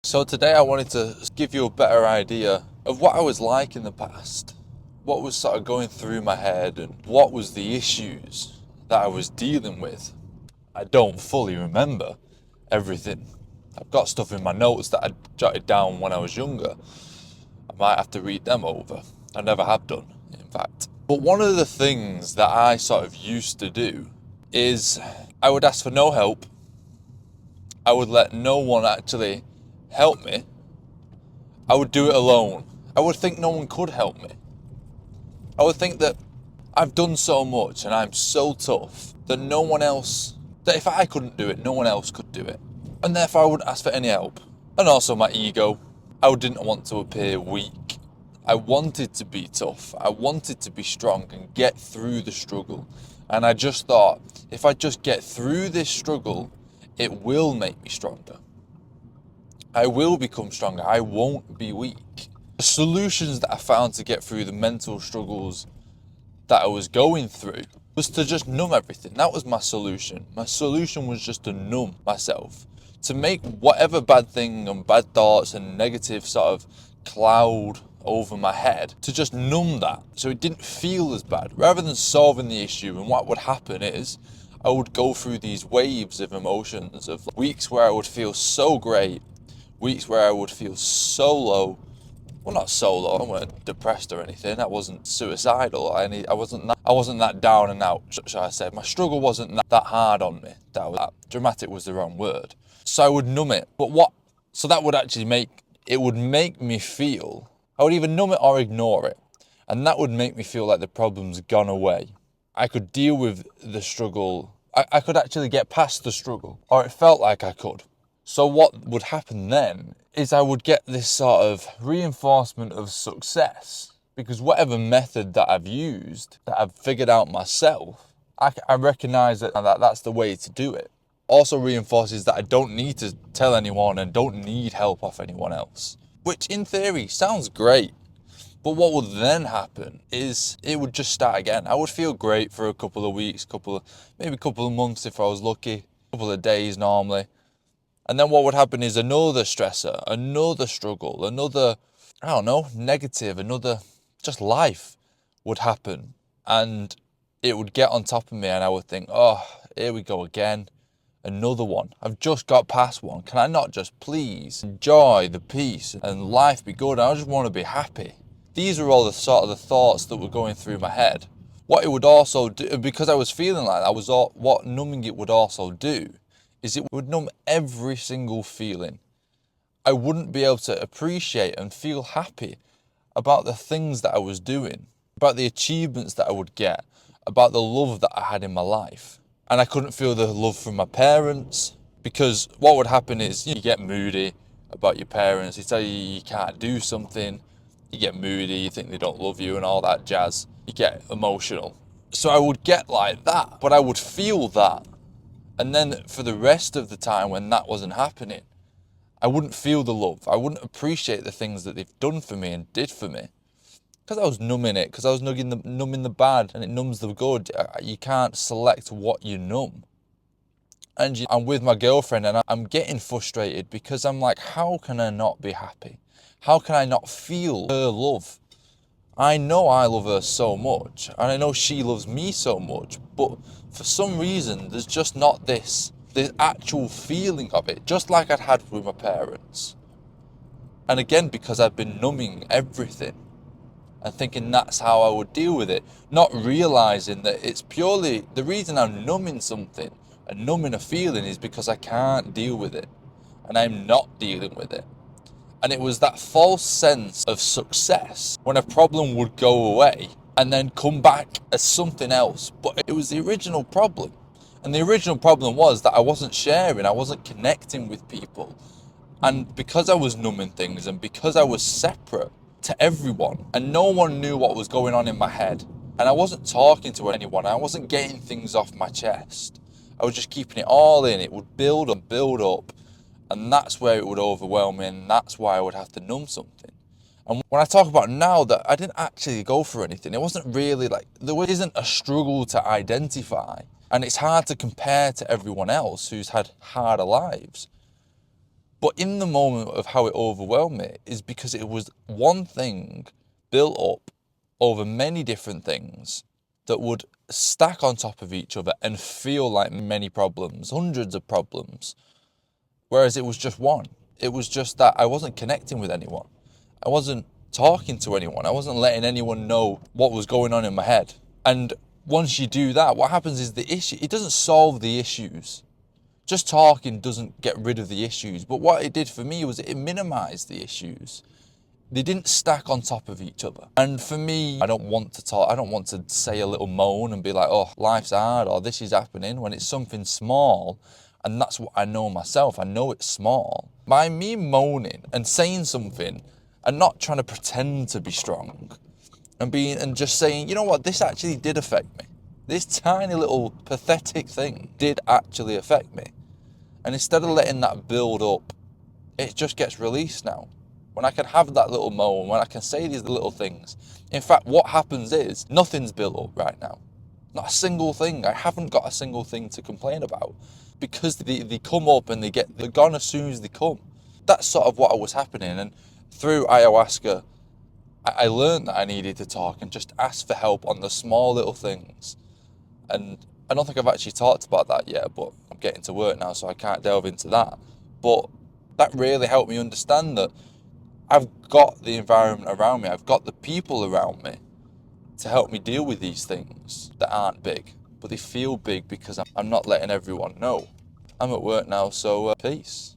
So today I wanted to give you a better idea of what I was like in the past, what was sort of going through my head and what was the issues that I was dealing with. I don't fully remember everything. I've got stuff in my notes that I jotted down when I was younger. I might have to read them over. I never have done, in fact. But one of the things that I sort of used to do is I would ask for no help. I would let no one actually help me. I would do it alone. I would think no one could help me. I would think that I've done so much and I'm so tough that no one else, that if I couldn't do it, no one else could do it. And therefore I wouldn't ask for any help. And also my ego. I didn't want to appear weak. I wanted to be tough. I wanted to be strong and get through the struggle. And I just thought, if I just get through this struggle, it will make me stronger. I will become stronger. I won't be weak. The solutions that I found to get through the mental struggles that I was going through was to just numb everything. That was my solution. My solution was just to numb myself, to make whatever bad thing and bad thoughts and negative sort of cloud over my head, to just numb that so it didn't feel as bad, rather than solving the issue. And what would happen is I would go through these waves of emotions, of weeks where I would feel so great, weeks where I would feel so low. Well, not so low. I wasn't depressed or anything. I wasn't suicidal. I wasn't that down and out, shall I say. My struggle wasn't that hard on me. That dramatic was the wrong word. So I would numb it. So that would actually it would make me feel, I would either numb it or ignore it. And that would make me feel like the problem's gone away. I could deal with the struggle. I could actually get past the struggle, or it felt like I could. So what would happen then is I would get this sort of reinforcement of success, because whatever method that I've used, that I've figured out myself, I recognise that that's the way to do it. Also reinforces that I don't need to tell anyone and don't need help off anyone else, which in theory sounds great. But what would then happen is it would just start again. I would feel great for a couple of weeks, maybe a couple of months if I was lucky, a couple of days normally. And then what would happen is another stressor, another struggle, another, negative, another just life would happen. And it would get on top of me and I would think, oh, here we go again. Another one. I've just got past one. Can I not just please enjoy the peace and life be good? I just want to be happy. These are all the sort of the thoughts that were going through my head. What it would also do, because I was feeling like that, what numbing it would also do is it would numb every single feeling. I wouldn't be able to appreciate and feel happy about the things that I was doing, about the achievements that I would get, about the love that I had in my life. And I couldn't feel the love from my parents, because what would happen is you get moody about your parents. They tell you you can't do something. You get moody, you think they don't love you and all that jazz. You get emotional. So I would get like that, but I would feel that. And then for the rest of the time when that wasn't happening, I wouldn't feel the love. I wouldn't appreciate the things that they've done for me and did for me. Because I was numbing it, because I was numbing the bad, and it numbs the good. You can't select what you numb. And I'm with my girlfriend and I'm getting frustrated because I'm like, how can I not be happy? How can I not feel her love? I know I love her so much, and I know she loves me so much, but for some reason, there's just not this actual feeling of it, just like I'd had with my parents. And again, because I've been numbing everything and thinking that's how I would deal with it, not realizing that it's purely, the reason I'm numbing something and numbing a feeling is because I can't deal with it, and I'm not dealing with it. And it was that false sense of success when a problem would go away and then come back as something else. But it was the original problem. And the original problem was that I wasn't sharing, I wasn't connecting with people. And because I was numbing things and because I was separate to everyone and no one knew what was going on in my head, and I wasn't talking to anyone, I wasn't getting things off my chest, I was just keeping it all in, it would build and build up. And that's where it would overwhelm me, and that's why I would have to numb something. And when I talk about now that I didn't actually go for anything, it wasn't really like, there isn't a struggle to identify. And it's hard to compare to everyone else who's had harder lives. But in the moment of how it overwhelmed me is because it was one thing built up over many different things that would stack on top of each other and feel like many problems, hundreds of problems. Whereas it was just one. It was just that I wasn't connecting with anyone. I wasn't talking to anyone. I wasn't letting anyone know what was going on in my head. And once you do that, what happens is the issue, it doesn't solve the issues. Just talking doesn't get rid of the issues. But what it did for me was it minimized the issues. They didn't stack on top of each other. And for me, I don't want to talk, I don't want to say a little moan and be like, oh, life's hard or this is happening, when it's something small. And that's what I know myself. I know it's small. By me moaning and saying something and not trying to pretend to be strong and just saying, you know what, this actually did affect me. This tiny little pathetic thing did actually affect me. And instead of letting that build up, it just gets released now. When I can have that little moan, when I can say these little things. In fact, what happens is nothing's built up right now. Not a single thing. I haven't got a single thing to complain about because they come up and they're gone as soon as they come. That's sort of what was happening. And through ayahuasca, I learned that I needed to talk and just ask for help on the small little things. And I don't think I've actually talked about that yet, but I'm getting to work now, so I can't delve into that. But that really helped me understand that I've got the environment around me, I've got the people around me to help me deal with these things that aren't big, but they feel big because I'm not letting everyone know. I'm at work now, so peace.